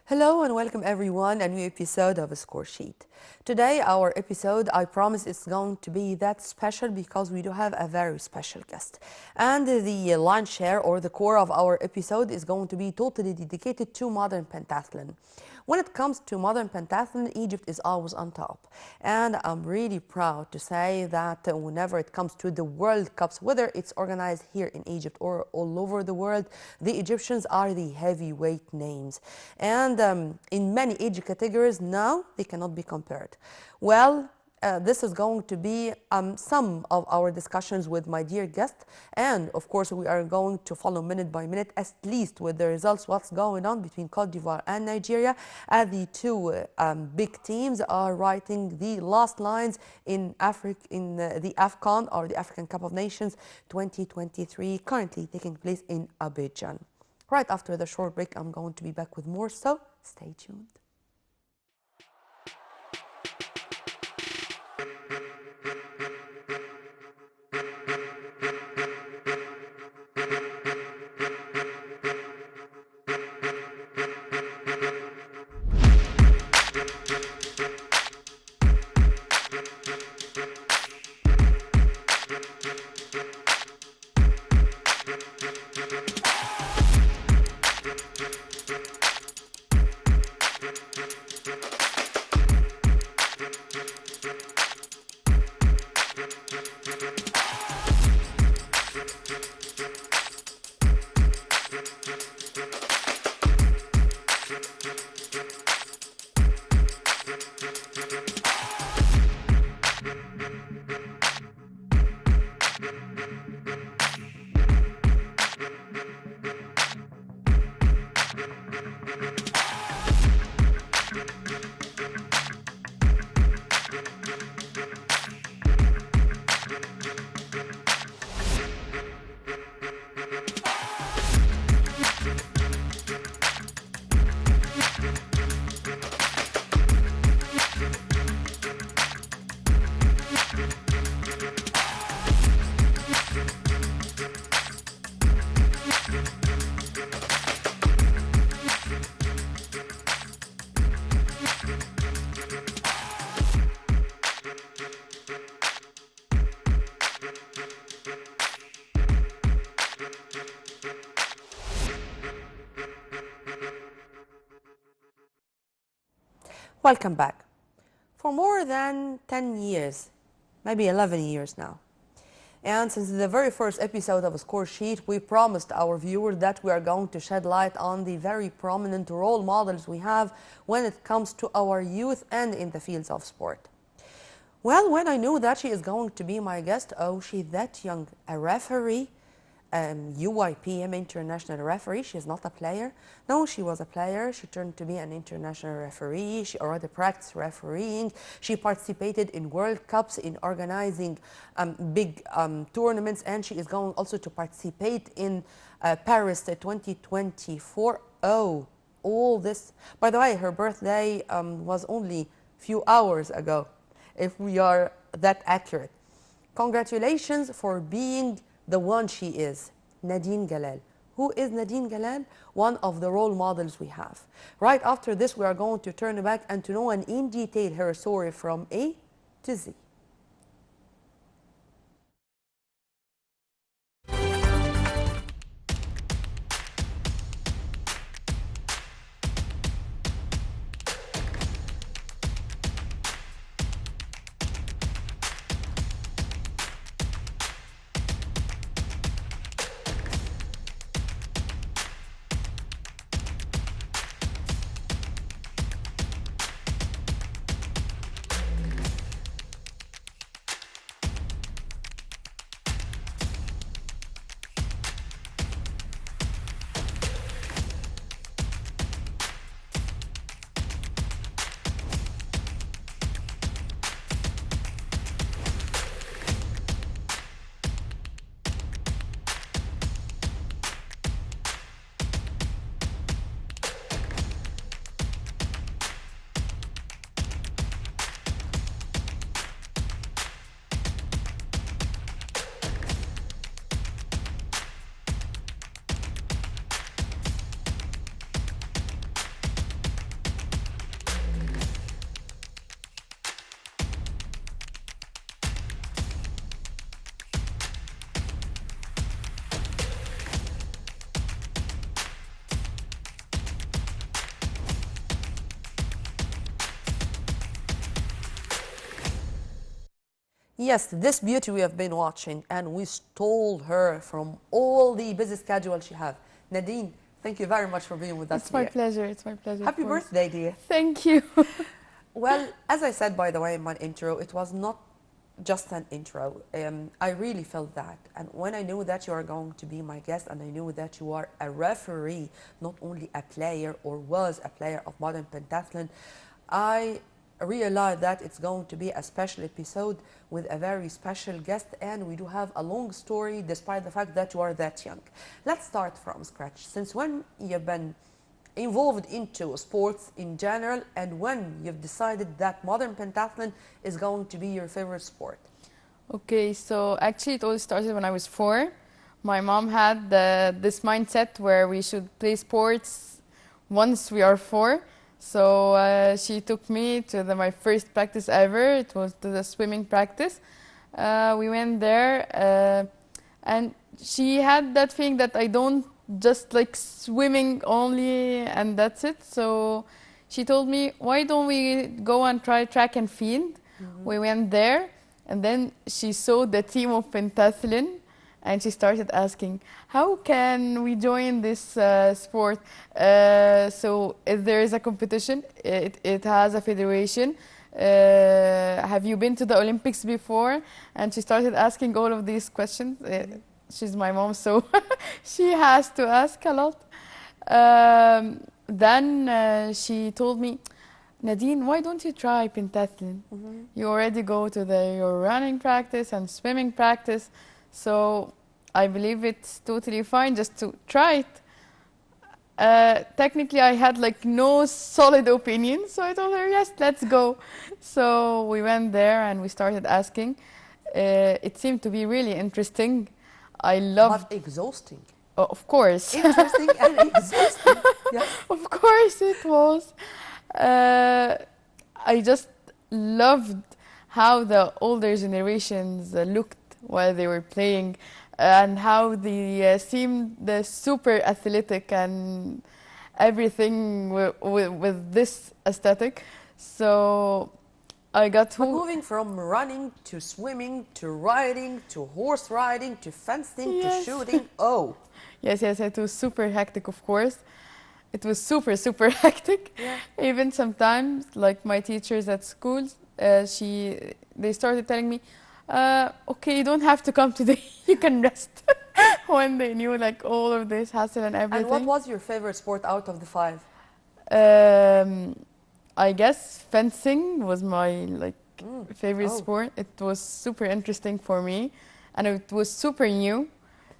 Hello and welcome everyone, a new episode of a Score Sheet. Today our episode, I promise it's going to be that special because we do have a very special guest. And the lion's share or the core of our episode is going to be totally dedicated to modern pentathlon. When it comes to modern pentathlon, Egypt is always on top. And I'm really proud to say that whenever it comes to the World Cups, whether it's organized here in Egypt or all over the world, the Egyptians are the heavyweight names. And in many age categories now, they cannot be compared. Well, this is going to be some of our discussions with my dear guest, and of course we are going to follow minute by minute, at least with the results, what's going on between Cote d'Ivoire and Nigeria, as the two big teams are writing the last lines in the AFCON, or the African Cup of Nations 2023, currently taking place in Abidjan. Right after the short break, I'm going to be back with more, so stay tuned. Welcome back. For more than 10 years, maybe 11 years now, and since the very first episode of a Score Sheet, we promised our viewers that we are going to shed light on the very prominent role models we have when it comes to our youth and in the fields of sport. Well, when I knew that she is going to be my guest, oh, she's that young, a referee, UYPM international referee. She's not a player. No, she was a player. She turned to be an international referee. She already practiced refereeing. She participated in World Cups, in organizing big tournaments, and she is going also to participate in Paris 2024. Oh, all this. By the way, her birthday was only a few hours ago, if we are that accurate. Congratulations for being the one she is, Nadin Galal. Who is Nadin Galal? One of the role models we have. Right after this, we are going to turn back and to know in detail her story from A to Z. Yes, this beauty we have been watching, and we stole her from all the busy schedule she have. Nadine, thank you very much for being with us It's my here. pleasure. It's my pleasure, of Happy course. birthday, dear. Thank you. Well, as I said, by the way, in my intro, it was not just an intro. I really felt that. And when I knew that you are going to be my guest and I knew that you are a referee, not only a player or was a player of modern pentathlon, I realized that it's going to be a special episode with a very special guest, and we do have a long story despite the fact that you are that young. Let's start from scratch. Since when you've been involved into sports in general, and when you've decided that modern pentathlon is going to be your favorite sport? Okay, so actually it all started when I was 4. My mom had this mindset where we should play sports once we are 4. So she took me to my first practice ever. It was the swimming practice. We went there, and she had that thing that I don't just like swimming only and that's it. So she told me, why don't we go and try track and field? We went there, and then she saw the team of pentathlon, and she started asking, how can we join this sport? So if there is a competition, it has a federation. Have you been to the Olympics before? And she started asking all of these questions. She's my mom, so she has to ask a lot. Then she told me, Nadine, why don't you try pentathlon? You already go to your running practice and swimming practice, so I believe it's totally fine just to try it. Technically, I had like no solid opinion, so I told her, yes, let's go. So we went there and we started asking. It seemed to be really interesting. I loved. But exhausting. Oh, of course. Interesting and exhausting. Yes. Of course it was. I just loved how the older generations looked while they were playing, and how they seemed super athletic and everything with this aesthetic. So I got But moving from running to swimming to riding to horse riding to fencing Yes. to shooting. Oh, Yes, it was super hectic, of course. It was super hectic. yeah. Even sometimes, like my teachers at schools, they started telling me, okay, you don't have to come today, you can rest. When they knew like all of this hassle and And what everything. was your favorite sport out of the 5? I guess fencing was my like favorite Oh. sport. It was super interesting for me, and it was super new.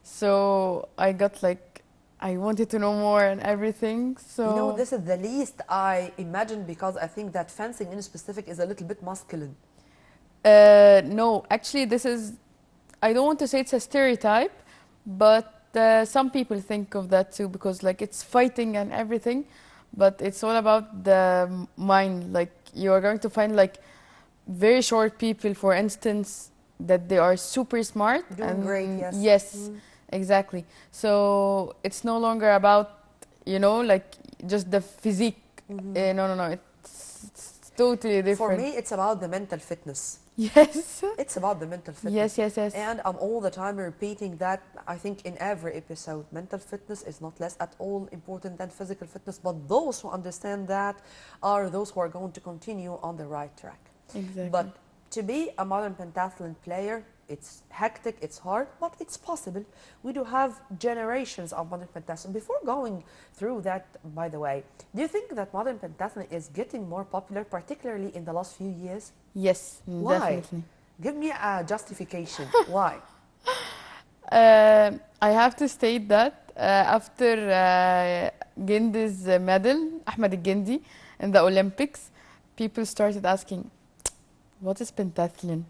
So I got like, I wanted to know more and everything. So You know, this is the least I imagined, because I think that fencing in specific is a little bit masculine. no, actually, this is, I don't want to say it's a stereotype, but some people think of that too, because like it's fighting and everything, but it's all about the mind. Like you are going to find like very short people, for instance, that they are super smart. Doing and great, yes. Yes, exactly. So it's no longer about, like just the physique. No. It's totally For different. me, it's about the mental fitness. Yes. It's about the mental fitness. Yes. And I'm all the time repeating that, I think, in every episode. Mental fitness is not less at all important than physical fitness, but those who understand that are those who are going to continue on the right track. Exactly. But to be a modern pentathlon player, it's hectic, it's hard, but it's possible. We do have generations of modern pentathlon. Before going through that, by the way, do you think that modern pentathlon is getting more popular, particularly in the last few years? Yes, Why? definitely. Give me a justification. Why? I have to state that after Gendi's medal, Ahmed Gendi, in the Olympics, people started asking, what is pentathlon?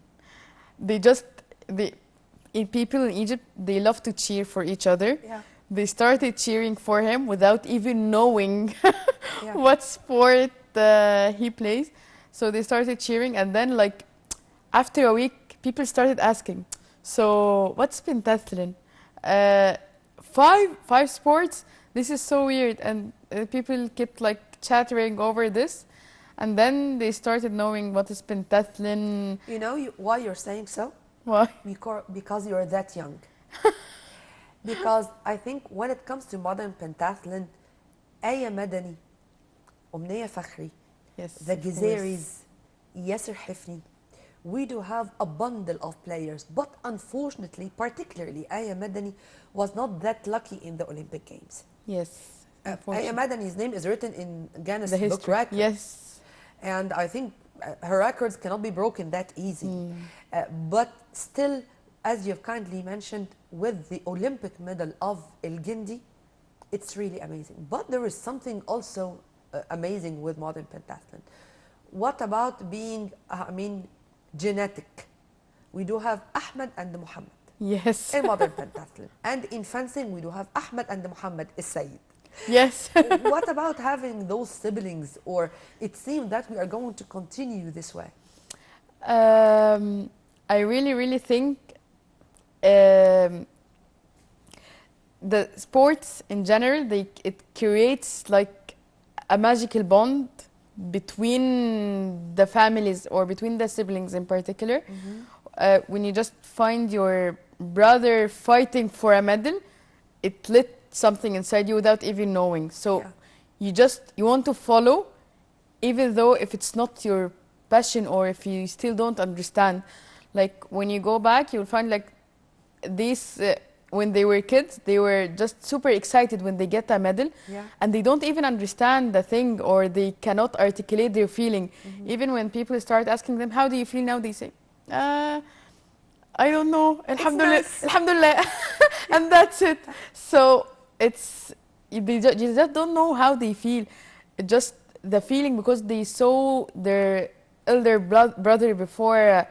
People in Egypt, they love to cheer for each other. Yeah. They started cheering for him without even knowing Yeah. what sport he plays. So they started cheering, and then like after a week, people started asking, so what's pentathlon? Five sports? This is so weird. And people kept like chattering over this. And then they started knowing what is pentathlon. You know why you're saying so? Why? Because you're that young. Because I think when it comes to modern pentathlon, Aya Madani, أمنية فخري, Yes, the of course. Gezeris, Yasser Hifni, we do have a bundle of players, but unfortunately, particularly Aya Madani was not that lucky in the Olympic Games. Yes, Aya unfortunately. Madani's name is written in Guinness The Book history. Records. Yes. And I think her records cannot be broken that easily. But still, as you've kindly mentioned, with the Olympic medal of El Gindi, it's really amazing. But there is something also amazing with modern pentathlon. What about being, genetic? We do have Ahmed and Muhammad Yes. in modern pentathlon. And in fencing, we do have Ahmed and Muhammad Sayyid. Yes. What about having those siblings? Or it seems that we are going to continue this way. I really, really think the sports in general, it creates like a magical bond between the families or between the siblings in particular. When you just find your brother fighting for a medal, it lit something inside you without even knowing. So Yeah. you want to follow, even though if it's not your passion or if you still don't understand. Like when you go back, you'll find like these when they were kids, they were just super excited when they get a medal, Yeah. and they don't even understand the thing or they cannot articulate their feeling. Even when people start asking them, "How do you feel now?" they say, "I don't know. Alhamdulillah, nice. Alhamdulillah," and that's it. So it's you just don't know how they feel. Just the feeling because they saw their elder brother before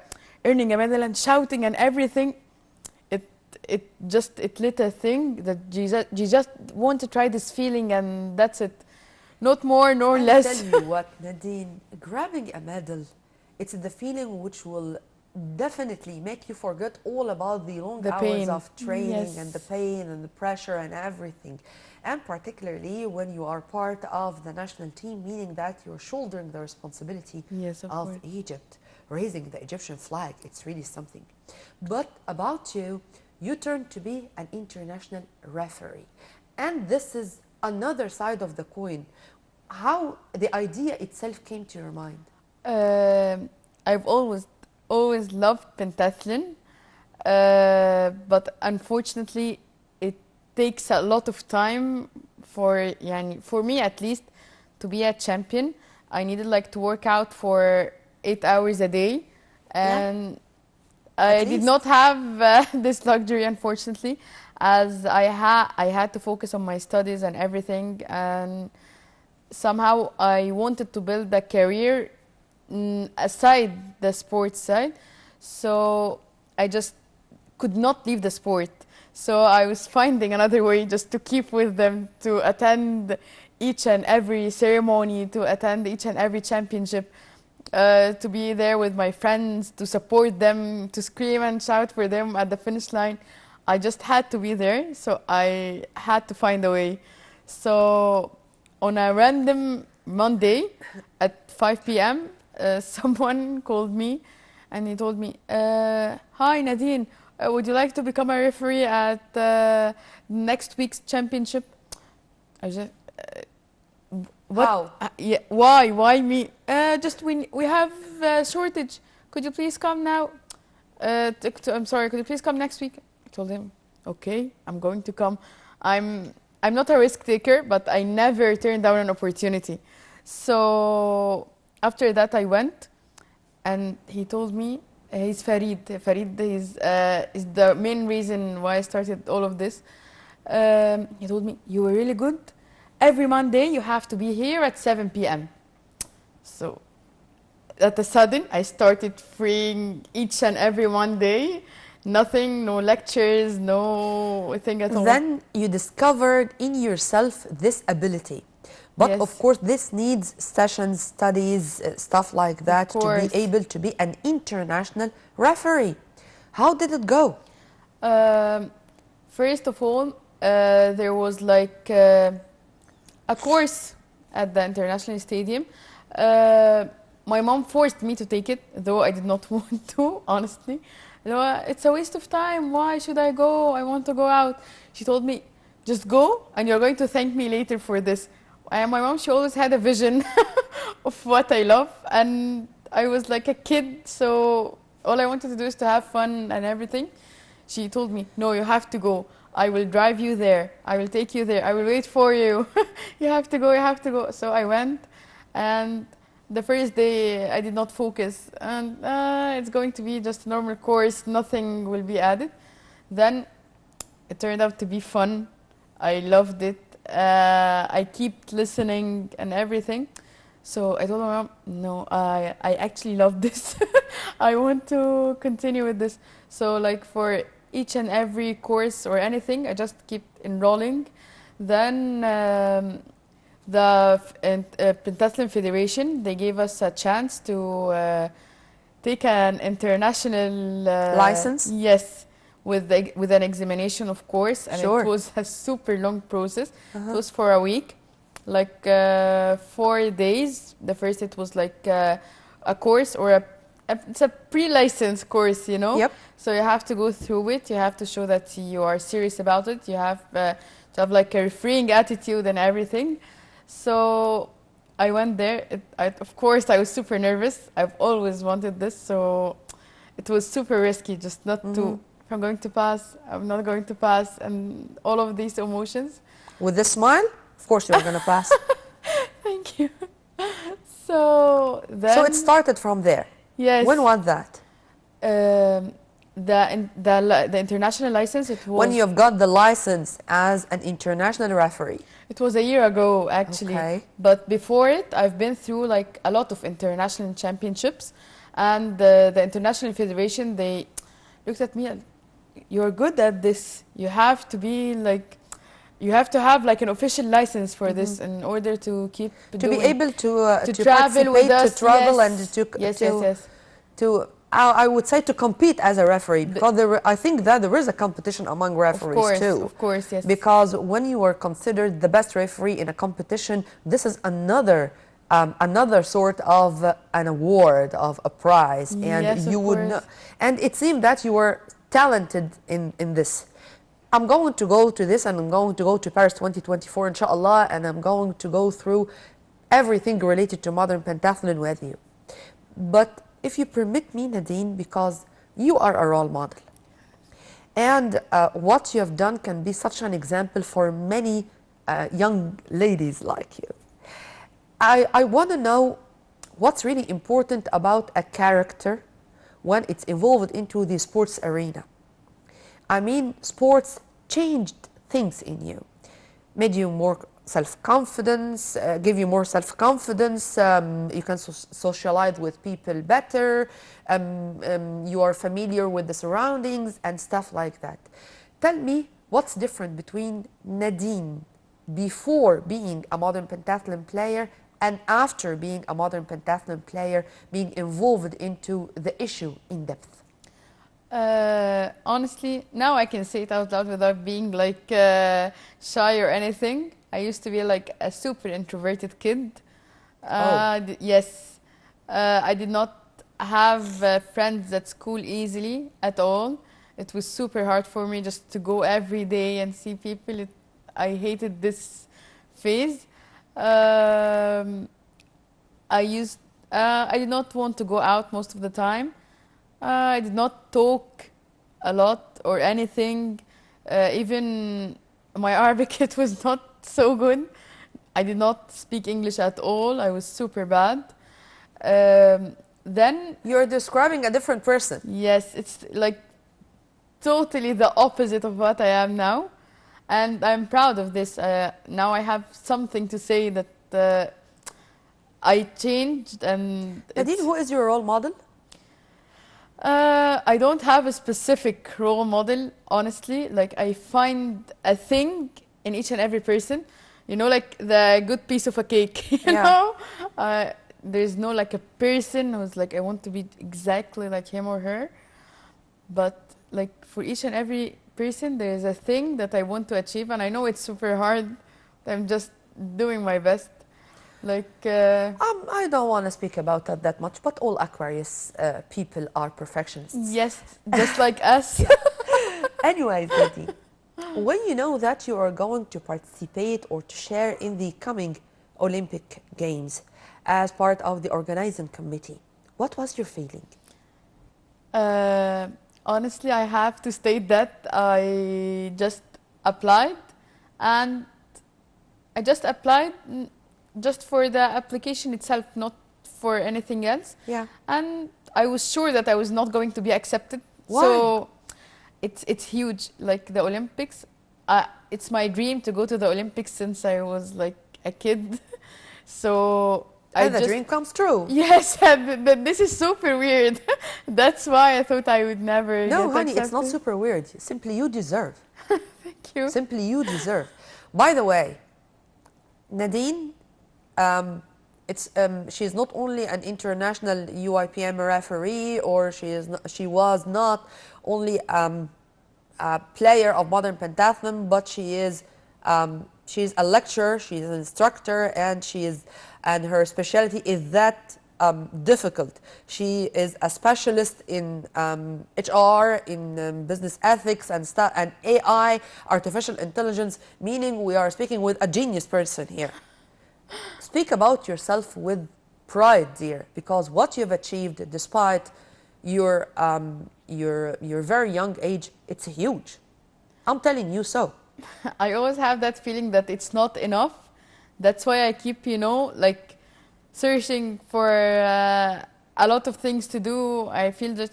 earning a medal and shouting and everything. It lit a thing that you just want to try this feeling, and that's it. Not more nor I'll less. tell you what, Nadine, grabbing a medal, it's the feeling which will definitely make you forget all about the long The hours pain. of training Yes. and the pain and the pressure and everything. And particularly when you are part of the national team, meaning that you're shouldering the responsibility Yes, of of course. Egypt, raising the Egyptian flag. It's really something. But about you, you turned to be an international referee. And this is another side of the coin. How the idea itself came to your mind? I've always loved pentathlon, but unfortunately, it takes a lot of time for me at least to be a champion. I needed like to work out for 8 hours a day, and I did least. not have this luxury, unfortunately, as I had to focus on my studies and everything, and somehow I wanted to build a career aside the sports side, so I just could not leave the sport. So I was finding another way just to keep with them, to attend each and every ceremony, to attend each and every championship, to be there with my friends, to support them, to scream and shout for them at the finish line. I just had to be there, so I had to find a way. So on a random Monday at 5 p.m., someone called me and he told me, "Hi Nadine, would you like to become a referee at next week's championship?" I just, what? How? Yeah, why? Why me? Just we have a shortage. Could you please come now? I'm sorry. Could you please come next week? I told him, okay, I'm going to come. I'm not a risk taker, but I never turn down an opportunity. So after that, I went, and he told me he's Farid. Farid is the main reason why I started all of this. He told me, you were really good. Every Monday you have to be here at 7 p.m. So at a sudden I started freeing each and every Monday. Nothing, no lectures, no thing at all. Then you discovered in yourself this ability. But Yes. of course, this needs sessions, studies, stuff like that to be able to be an international referee. How did it go? First of all, there was like a course at the international stadium. Uh, my mom forced me to take it, though I did not want to, honestly. You know, it's a waste of time. Why should I go? I want to go out. She told me, just go, and you're going to thank me later for this. And my mom, she always had a vision of what I love, and I was like a kid, so all I wanted to do is to have fun and everything. She told me, no, you have to go. I will drive you there. I will take you there. I will wait for you. You have to go, you have to go. So I went, and the first day I did not focus, and it's going to be just a normal course, nothing will be added. Then it turned out to be fun. I loved it. I kept listening and everything. So I told my mom, no, I actually love this. I want to continue with this. So like for each and every course or anything, I just keep enrolling. Then the Pentathlon Federation, they gave us a chance to take an international License? Yes, with an examination, of course, and Sure. it was a super long process. It was for a week, like 4 days. The first it was like a course or it's a pre-license course, you know. Yep. So you have to go through it. You have to show that you are serious about it. You have to have like a freeing attitude and everything. So I went there. Of course, I was super nervous. I've always wanted this, so it was super risky. Just not to. If I'm going to pass, I'm not going to pass, and all of these emotions. With this smile, of course you're going to pass. Thank you. So then. So it started from there. Yes. When was that? The international license, it was. When you've got the license as an international referee. It was a year ago, actually. Okay. But before it, I've been through like a lot of international championships, and the international federation, they looked at me and, you're good at this. You have to be like, you have to have like an official license for this in order to keep To doing, be able to travel with participate, us, to travel, yes. and to Yes, to, yes, yes. to I would say to compete as a referee, because I think that there is a competition among referees too. Of course, yes. Because when you are considered the best referee in a competition, this is another sort of an award, of a prize, and Yes, of you would course. know. And it seemed that you were talented in this. I'm going to go to this, and I'm going to go to Paris 2024, inshallah, and I'm going to go through everything related to modern pentathlon with you. But if you permit me, Nadine, because you are a role model, and what you have done can be such an example for many young ladies like you. I want to know what's really important about a character when it's evolved into the sports arena. I mean, sports changed things in you, made you more self-confidence, give you more self-confidence, you can socialize with people better, you are familiar with the surroundings and stuff like that. Tell me what's different between Nadine before being a modern pentathlon player and after being a modern pentathlon player, being involved into the issue in depth. Honestly, now I can say it out loud without being like shy or anything. I used to be like a super introverted kid. Yes. I did not have friends at school easily at all. It was super hard for me just to go every day and see people. I hated this phase. I did not want to go out most of the time. I did not talk a lot or anything. Even my Arabic, it was not so good. I did not speak English at all. I was super bad. Then You're describing a different person. yes, it's like totally the opposite of what I am now. And I'm proud of this. Now I have something to say that I changed, and Nadine, who is your role model? I don't have a specific role model, honestly. Like, I find a thing in each and every person, you know, like the good piece of a cake, you Yeah. know? There's no like a person who's like, I want to be exactly like him or her. But like for each and every person, there's a thing that I want to achieve, and I know it's super hard. I'm just doing my best. Like, I don't want to speak about that much, but all Aquarius people are perfectionists. yes, just like us. Yeah. Anyways, Nadine, when you know that you are going to participate or to share in the coming Olympic Games as part of the organizing committee, what was your feeling? Uh, Honestly, I have to state that I just applied, and I just applied just for the application itself, not for anything else. Yeah. And I was sure that I was not going to be accepted. Why? So it's huge. Like the Olympics, it's my dream to go to the Olympics since I was like a kid. So I And the just dream comes true. yes, and this is super weird. That's why I thought I would never No, get honey, it's not accepted. super weird. Simply you deserve. Thank you. Simply you deserve. By the way, Nadine, she's not only an international UIPM referee, or she was not only a player of modern pentathlon, but she's a lecturer, she's an instructor, and her specialty is that difficult. She is a specialist in HR, in business ethics and AI, artificial intelligence, meaning we are speaking with a genius person here. Speak about yourself with pride, dear, because what you've achieved, despite your very young age, it's huge. I'm telling you so. I always have that feeling that it's not enough. That's why I keep, like searching for a lot of things to do. I feel that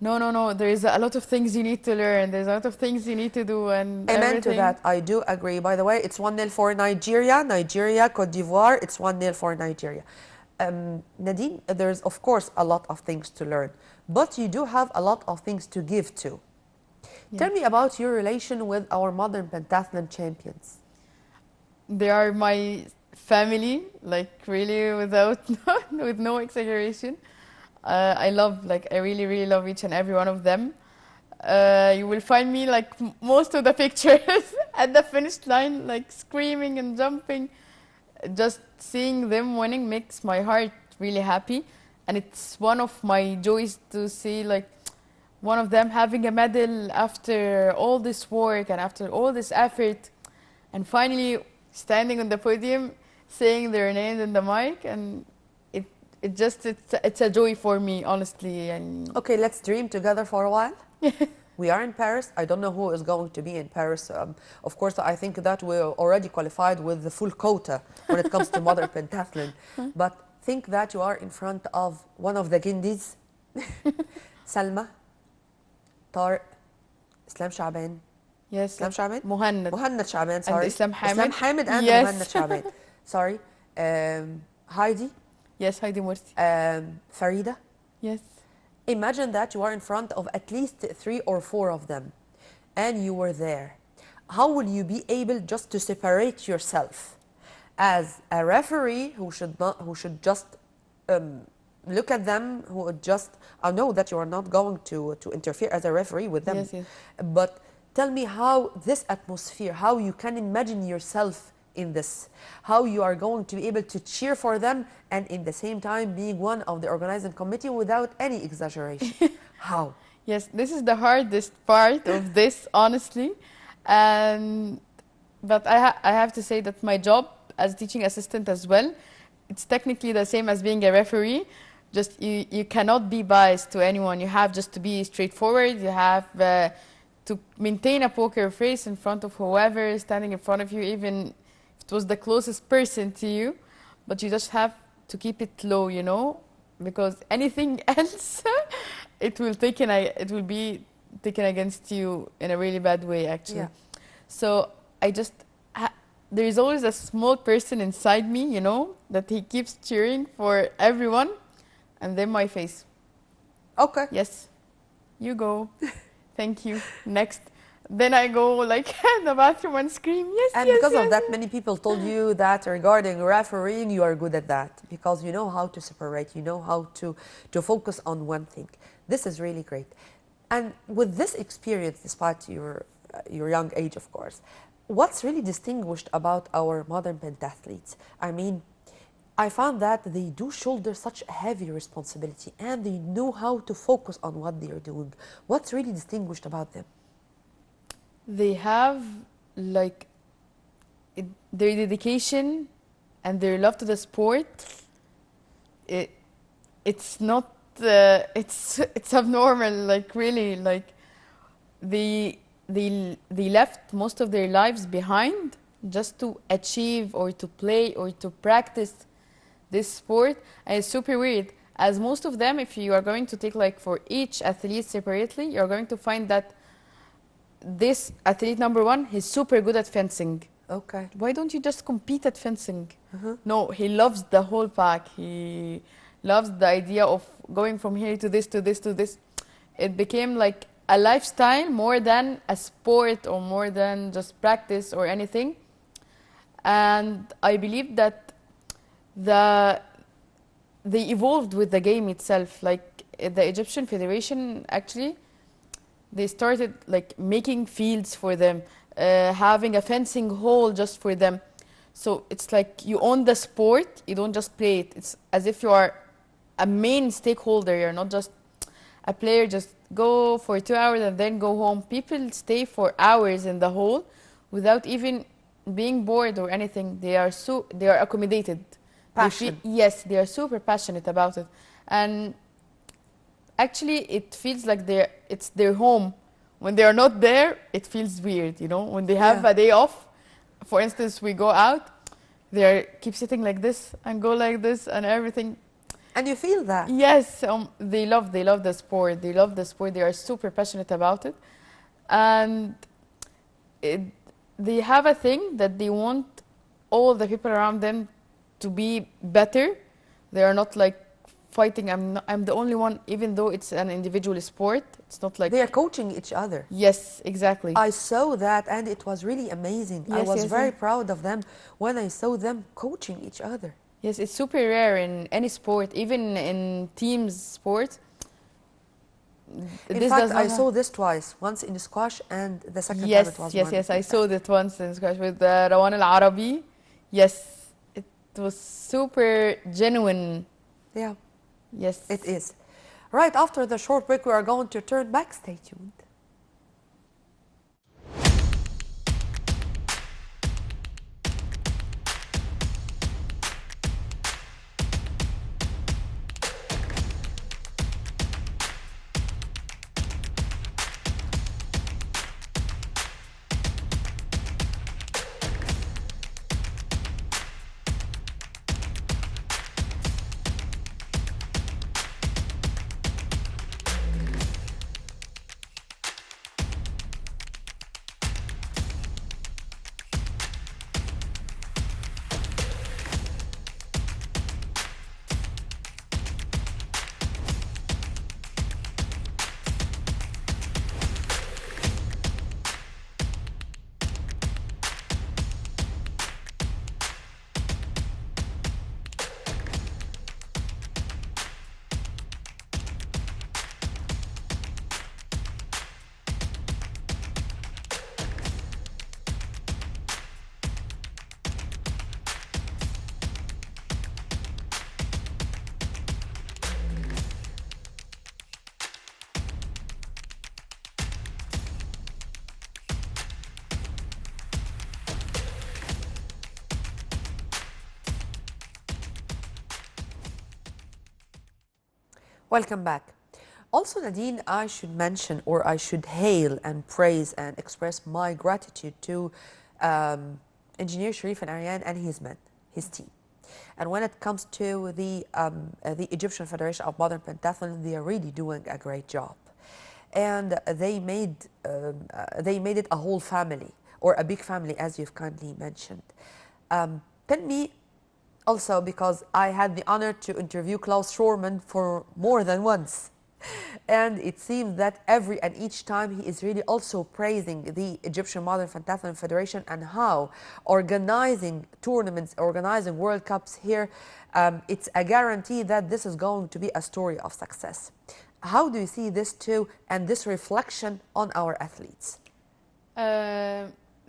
no, there is a lot of things you need to learn. There's a lot of things you need to do and Amen to everything. that. I do agree. By the way, it's 1-0 for Nigeria. Nigeria, Cote d'Ivoire, it's 1-0 for Nigeria. Nadine, there's of course a lot of things to learn, but you do have a lot of things to give too. Yeah. Tell me about your relation with our modern pentathlon champions. They are my family, like really without with no exaggeration. I really, really love each and every one of them. You will find me like most of the pictures at the finish line, like screaming and jumping. Just seeing them winning makes my heart really happy, and it's one of my joys to see like one of them having a medal after all this work and after all this effort, and finally standing on the podium, saying their names in the mic, and it's a joy for me, honestly. And Okay, let's dream together for a while. We are in Paris. I don't know who is going to be in Paris. Of course, I think that we're already qualified with the full quota when it comes to modern pentathlon. But think that you are in front of one of the Gindis, Salma, Tariq, Islam Shaban. yes, Islam Shaban? Muhannad Muhannad Shaban, sorry. and Islam Hamid. Islam Hamid and Yes. Muhannad Shaban. Sorry. Heidi, Yes, Heidi Mursi. Farida. Yes. Imagine that you are in front of at least 3 or 4 of them, and you were there. How will you be able just to separate yourself as a referee who should just look at them, who would just, I know that you are not going to interfere as a referee with them, Yes, yes. but tell me how this atmosphere, how you can imagine yourself in this, how you are going to be able to cheer for them and in the same time being one of the organizing committee without any exaggeration. How? Yes, this is the hardest part of this, honestly. And but I have to say that my job as teaching assistant as well, it's technically the same as being a referee. Just you cannot be biased to anyone. You have just to be straightforward. You have to maintain a poker face in front of whoever is standing in front of you, even if it was the closest person to you. But you just have to keep it low, because anything else, it will be taken against you in a really bad way, actually. Yeah. So there is always a small person inside me, that he keeps cheering for everyone, and then my face. Okay. Yes, you go. Thank you. Next. Then I go like in the bathroom and scream, yes, And yes, because yes. of that, many people told you that regarding refereeing, you are good at that because you know how to separate, you know how to focus on one thing. This is really great. And with this experience, despite your young age, of course, what's really distinguished about our modern pentathletes? I mean, I found that they do shoulder such a heavy responsibility and they know how to focus on what they are doing. What's really distinguished about them? They have like their dedication and their love to the sport. It it's not it's abnormal. Like really, like they left most of their lives behind just to achieve or to play or to practice this sport, and it's super weird as most of them, if you are going to take like for each athlete separately, you're going to find that this athlete number one, he's super good at fencing. Okay. Why don't you just compete at fencing? Uh-huh. No, he loves the whole pack. He loves the idea of going from here to this to this to this. It became like a lifestyle more than a sport or more than just practice or anything. And I believe that the they evolved with the game itself. Like the Egyptian Federation actually, they started like making fields for them, having a fencing hall just for them. So it's like you own the sport, you don't just play it. It's as if you are a main stakeholder. You're not just a player, just go for 2 hours and then go home. People stay for hours in the hall without even being bored or anything. They are accommodated. Passion. Yes, they are super passionate about it. And actually it feels like it's their home. When they are not there, it feels weird, you know? When they have Yeah. a day off, for instance, we go out, they keep sitting like this and go like this and everything. And you feel that. Yes, they love the sport. They love the sport. They are super passionate about it, and it, they have a thing that they want all the people around them to be better. They are not like fighting. I'm the only one, even though it's an individual sport. It's not like They are coaching each other. yes, exactly. I saw that and it was really amazing. I Yes, was yes, very yes. proud of them when I saw them coaching each other. Yes, it's super rare in any sport, even in teams sports. In This fact, does not I saw this twice, once in squash and the second time yes, it was yes, one. yes. I saw that once in squash with Rawan Al Arabi. Yes, it was super genuine. Yeah, Yes. it is. Right after the short break, we are going to turn back. Stay tuned. Welcome back. Also, Nadine, I should mention or I should hail and praise and express my gratitude to Engineer Sharif and Ariane and his men, his team. And when it comes to the Egyptian Federation of Modern Pentathlon, they are really doing a great job. And they made it a whole family or a big family, as you've kindly mentioned. Tell me also, because I had the honor to interview Klaus Schormann for more than once. And it seems that every and each time he is really also praising the Egyptian Modern Pentathlon Federation and how organizing tournaments, organizing World Cups here, it's a guarantee that this is going to be a story of success. How do you see this too and this reflection on our athletes?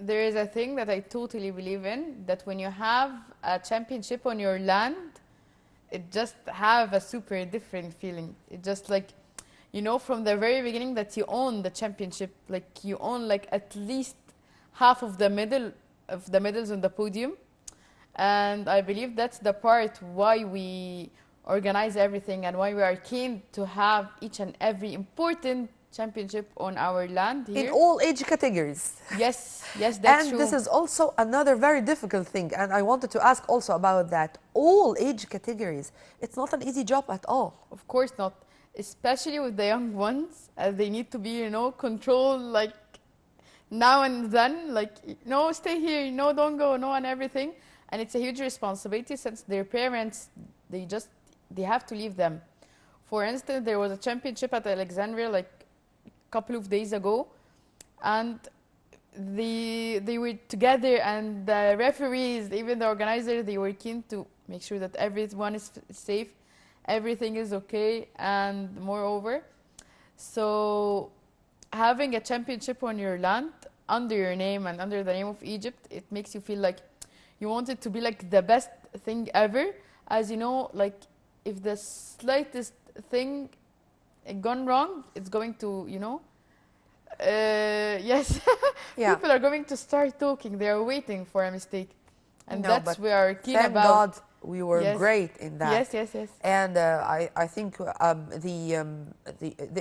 there is a thing that I totally believe in, that when you have a championship on your land, it just have a super different feeling. It just like, you know, from the very beginning that you own the championship, like you own like at least half of the medals on the podium. And I believe that's the part why we organize everything and why we are keen to have each and every important championship on our land In here. all age categories. Yes, yes, that's And true. this is also another very difficult thing, and I wanted to ask also about that. All age categories, it's not an easy job at all. Of course not, especially with the young ones, as they need to be, you know, controlled like now and then, like, no, stay here, no, don't go, no, and everything. And it's a huge responsibility since their parents, they have to leave them. For instance, there was a championship at Alexandria like a couple of days ago, and they were together, and the referees, even the organizer, they were keen to make sure that everyone is safe, everything is okay. And moreover, so having a championship on your land under your name and under the name of Egypt, it makes you feel like you want it to be like the best thing ever. As you know, like if the slightest thing gone wrong, it's going to, you know, yes, Yeah. people are going to start talking. They are waiting for a mistake, and No, that's but we are keen thank about. God we were Yes. great in that. Yes, yes, yes. And I think the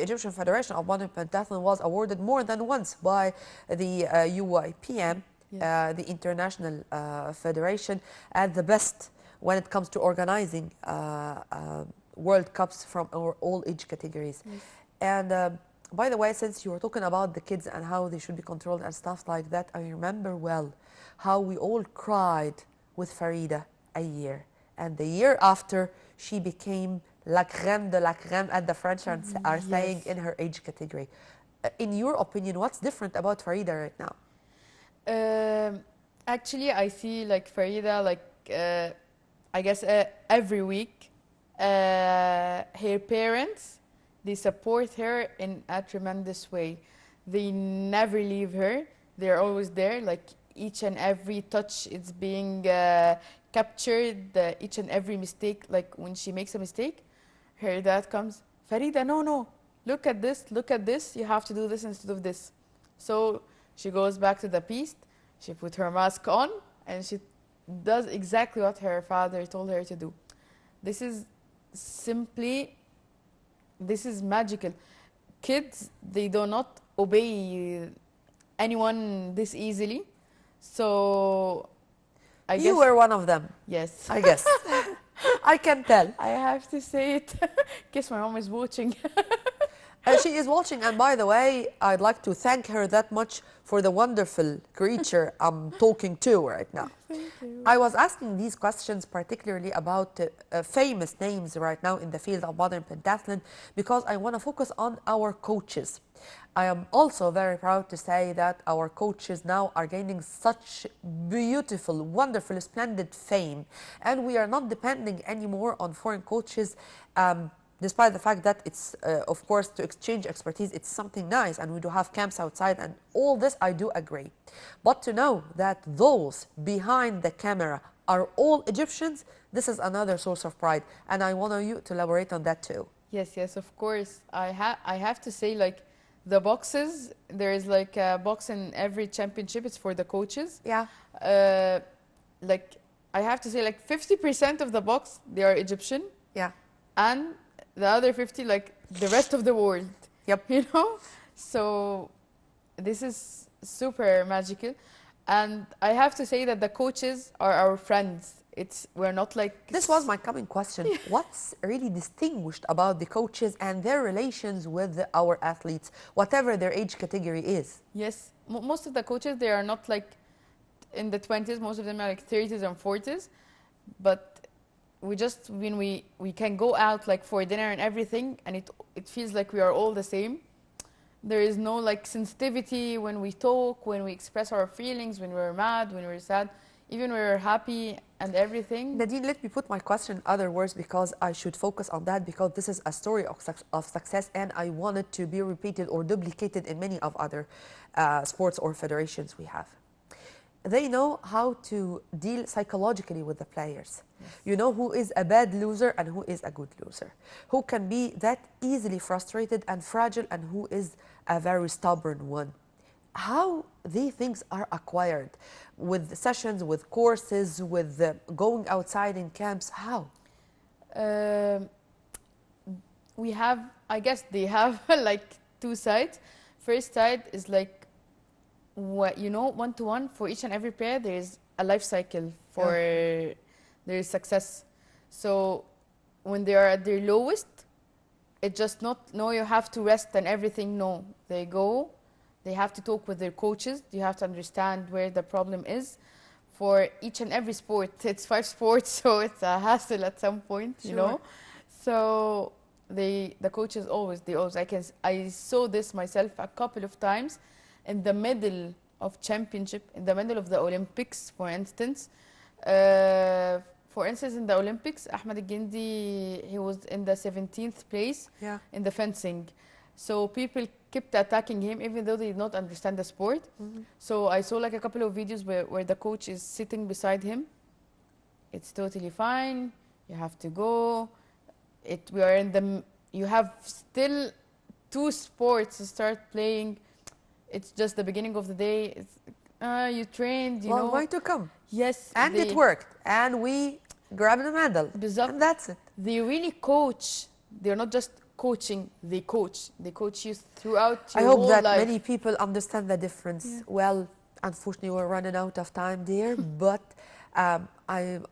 Egyptian Federation of Modern Pentathlon was awarded more than once by the UIPM, Yes. the International Federation, as the best when it comes to organizing World Cups from all age categories. Yes. And by the way, since you were talking about the kids and how they should be controlled and stuff like that, I remember well how we all cried with Farida a year. And the year after, she became la crème de la crème, as the French are saying, Yes. in her age category. In your opinion, what's different about Farida right now? Actually, I see like Farida, like I guess every week, her parents, they support her in a tremendous way. They never leave her. They're always there. Like each and every touch is being captured. Each and every mistake, like when she makes a mistake, her dad comes, Farida, no, no, look at this, look at this. You have to do this instead of this. So she goes back to the piste. She put her mask on and she does exactly what her father told her to do. This is simply, this is magical. Kids, they do not obey anyone this easily. So I guess You were one of them, yes. I guess. I can tell. I have to say it. Guess my mom is watching. She is watching, and by the way, I'd like to thank her that much for the wonderful creature I'm talking to right now. Thank you. I was asking these questions particularly about famous names right now in the field of modern pentathlon because I want to focus on our coaches. I am also very proud to say that our coaches now are gaining such beautiful, wonderful, splendid fame, and we are not depending anymore on foreign coaches. Despite the fact that it's, of course, to exchange expertise, it's something nice, and we do have camps outside, and all this I do agree. But to know that those behind the camera are all Egyptians, this is another source of pride, and I want you to elaborate on that too. Yes, yes, of course. I have to say, like, the boxes, there is like a box in every championship, it's for the coaches. Yeah. Like, I have to say, like, 50% of the box, they are Egyptian. Yeah. And the other 50, like, the rest of the world. Yep. You know? So, this is super magical. And I have to say that the coaches are our friends. We're not like... This was my coming question. What's really distinguished about the coaches and their relations with our athletes, whatever their age category is? Yes. Most of the coaches, they are not like in the 20s. Most of them are like 30s and 40s. But we just, when we can go out like for dinner and everything, and it feels like we are all the same. There is no like sensitivity when we talk, when we express our feelings, when we're mad, when we're sad, even when we're happy and everything. Nadine, let me put my question in other words because I should focus on that because this is a story of success and I want it to be repeated or duplicated in many of other sports or federations we have. they know how to deal psychologically with the players. You know who is a bad loser and who is a good loser, who can be that easily frustrated and fragile and who is a very stubborn one. How these things are acquired with sessions, with courses, with going outside in camps, how? Um, we have, I guess they have like two sides. First side is like what you know, one to one for each and every player. There is a life cycle for their success. So when they are at their lowest, it's just not no. You have to rest and everything. No, they go. They have to talk with their coaches. You have to understand where the problem is. For each and every sport, it's 5 sports, so it's a hassle at some point, you Sure. know. So the coaches always I saw this myself a couple of times in the middle of championship, in the middle of the Olympics, for instance. For instance, in the Olympics, Ahmed Al-Gindi, he was in the 17th place Yeah. in the fencing. So people kept attacking him even though they did not understand the sport. So I saw like a couple of videos where the coach is sitting beside him. It's totally fine. You have to go. We are in the. You have still 2 sports to start playing. It's just the beginning of the day. It's, you trained, you Long know. way to come. Yes, And it worked. And we grabbed the medal. بالظبط. And that's it. They really coach. They're not just coaching. They coach. They coach you throughout I your hope whole that life. many people understand the difference. Yeah. Well, unfortunately, we're running out of time, dear, but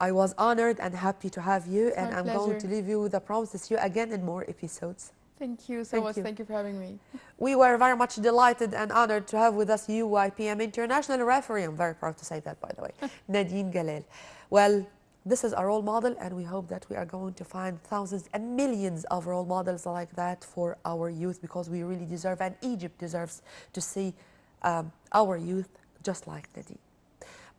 I was honored and happy to have you, and my I'm going pleasure. to leave you with a promise to see you again in more episodes. Thank you so Thank much. you. Thank you for having me. We were very much delighted and honored to have with us UYPM international referee. I'm very proud to say that, by the way, Nadin Galal. Well, this is our role model, and we hope that we are going to find thousands and millions of role models like that for our youth, because we really deserve, and Egypt deserves, to see our youth just like Nadin.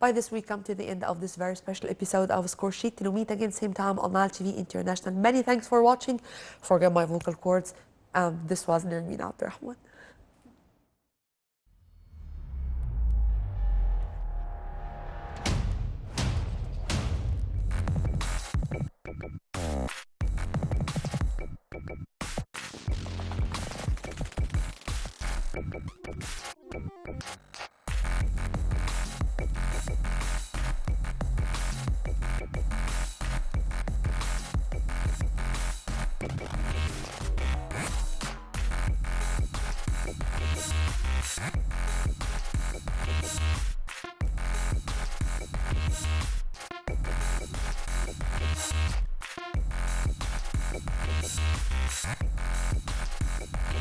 By this, we come to the end of this very special episode of Score Sheet. Till we meet again, same time on Nile TV International. Many thanks for watching. Forget my vocal cords. This was Nermeen Abdurrahman.